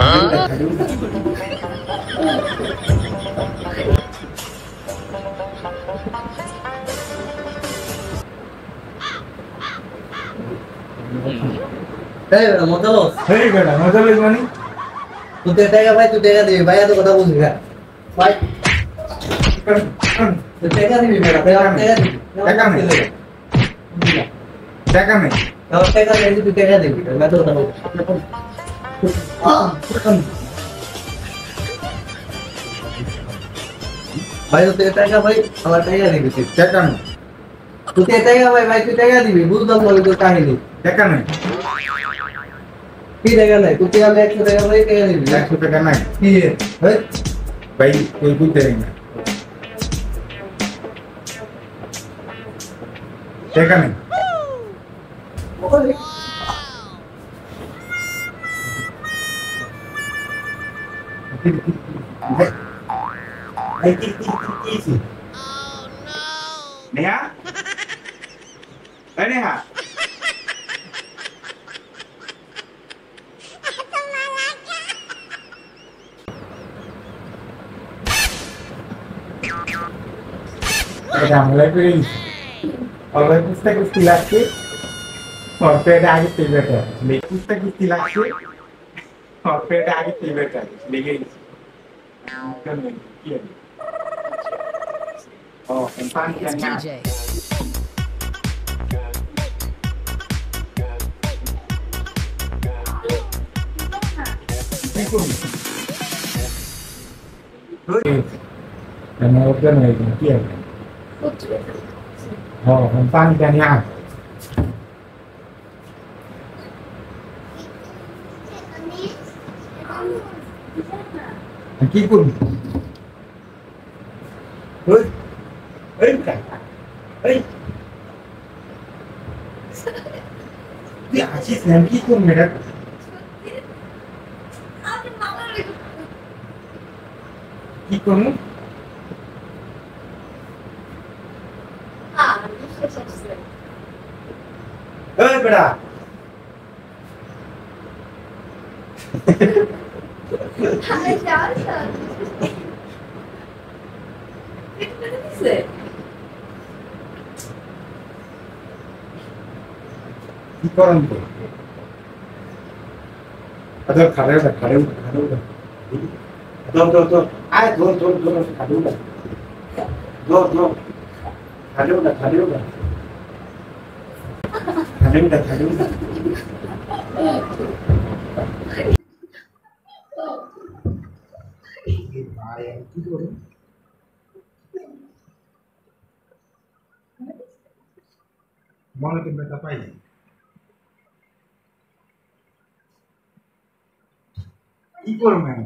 এই মজা লস এই বেটা মজা লস মানে তুই টাকা ভাই তুই টাকা দিবি ভাই এত কথা বলবি না ভাই তুই টাকা দিবি বেটা টাকা দিবি টাকা নেই টাকা নেই টাকা দিবি তুই টাকা দিবি मैं तो बताऊं भाई तो तेरे टाका भाई हमारा टाका दिबी तुई টাকা নেই तू तेरे टाका भाई तू टाका दिबी बुझदाम বলে তো কাহিনী টাকা নেই কি টাকা নাই তুই টাকা 100 টাকা ভাই টাকা দিবি 100 টাকা নাই কি ভাই ভাই তুই বুঝতে না টাকা নেই नेहा नेहा और पुस्तक उसकी लाके और पेड़ आगे पी बैठा लेकिन पुस्तक उसकी लाके और पेड़ आगे पी बैठा लेकिन It's TJ. Karena organ lagi kia. Oh, empang kan ya. Aquí pun. Hei. Hei kan. Hei. Dia asyik nanti pun mereka. Ikon beda Ikon tuh ada kareu Tuh. Ayo, tuh. Aduh udah. Tuh. Aduh udah. Aduh udah. Mau lagi berapa apa ini? Ikut main.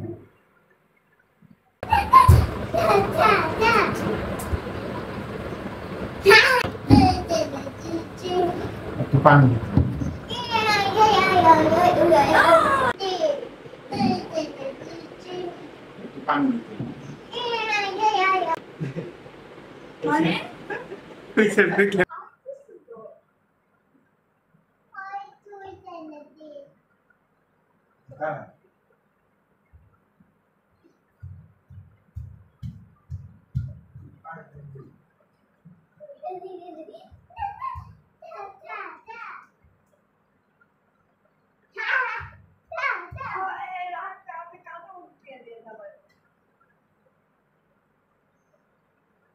Depan. Depan. Mana? Bisa berkelan.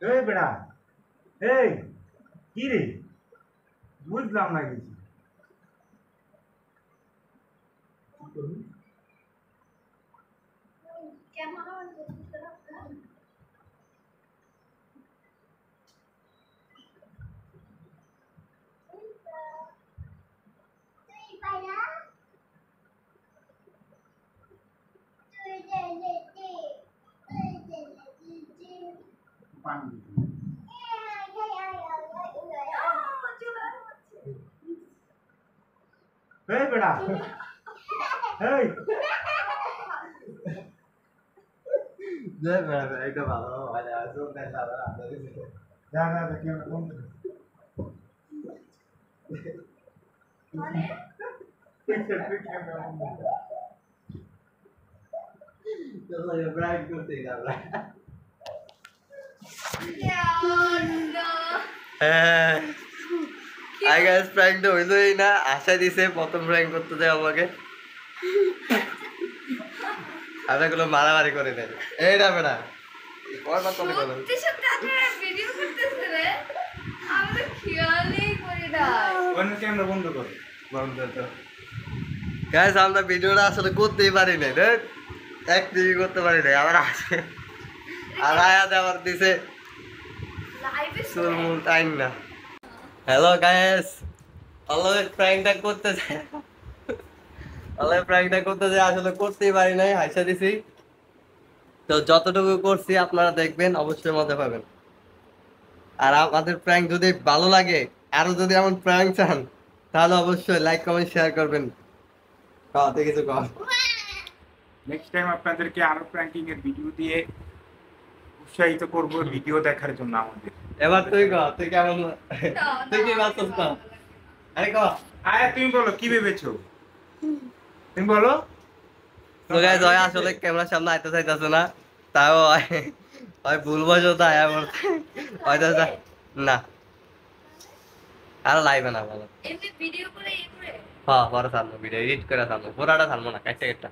এই বেড়া এই কি রে বুঝলাম না কিছু এই বেড়া এই একটা ভালো ভালো আছে যা কেন কোন মানে প্রাইম করতে আমরা আই গাইস প্র্যাঙ্ক তো হইলই না, আশা দিছে প্রথম প্র্যাঙ্ক করতে যায় আমাকে। আমরা গুলো মারামারি করে দেয় এইটা বেটা কয়বার কথা বলো ক্যামেরা বন্ধ করো। বন্ধ তো গাইস আমরা ভিডিওটা আসলে করতেই পারি না রে, অ্যাক্টিভই করতে পারি না। আবার আসে আর আয়াতে আবার দিছে চুলমুল টাইম না। হ্যালো গাইস, অলওয়েজ প্র্যাঙ্কটা করতে যায়, অলওয়েজ প্র্যাঙ্কটা করতে যায় আসলে করতেই পারি নাই, হাইসা দিছি। তো যতটুকু করছি আপনারা দেখবেন, অবশ্যই মজা পাবেন। আর আমাদের প্র্যাঙ্ক যদি ভালো লাগে, আরো যদি এমন প্র্যাঙ্ক চান, তাহলে অবশ্যই লাইক কমেন্ট শেয়ার করবেন। তুই কিছু কর। নেক্সট টাইম আপনাদেরকে আরো প্র্যাঙ্কিং এর ভিডিও দিয়ে উৎসাহিত করব ভিডিও দেখার জন্য আমাদের। এবার তুই কর, তুই কেমন, তুই কি ভাবছিস না? আরে কর। আয়া তুমি বলো কি ভেবেছো, তুমি বলো। তো গাইস ওই আসলে ক্যামেরার সামনে আইতে চাইতেছে না, তাও ওই ভুলবশত আয়া বলতে হয়তো না আর লাইভে না বলো। হ্যাঁ পরে থামবো, ভিডিও এডিট করে থামবো, পুরাটা থামবো না, কাটতে কাটটা।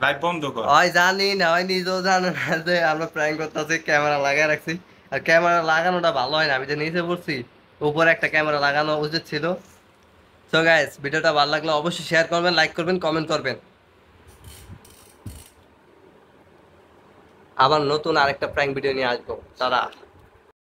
লাইভ বন্ধ কর। ওই জানি না, ওই নিজেও জানে না যে আমরা প্র্যাঙ্ক করতেছি, ক্যামেরা লাগাই রাখছি। আর ক্যামেরা লাগানোটা ভালো হয় না, আমি যে নিচে পড়ছি, উপরে একটা ক্যামেরা লাগানো উচিত ছিল। সো গাইস ভিডিওটা ভালো লাগলে অবশ্যই শেয়ার করবেন, লাইক করবেন, কমেন্ট করবেন। আবার নতুন আরেকটা প্র্যাঙ্ক ভিডিও নিয়ে আসবো, তারা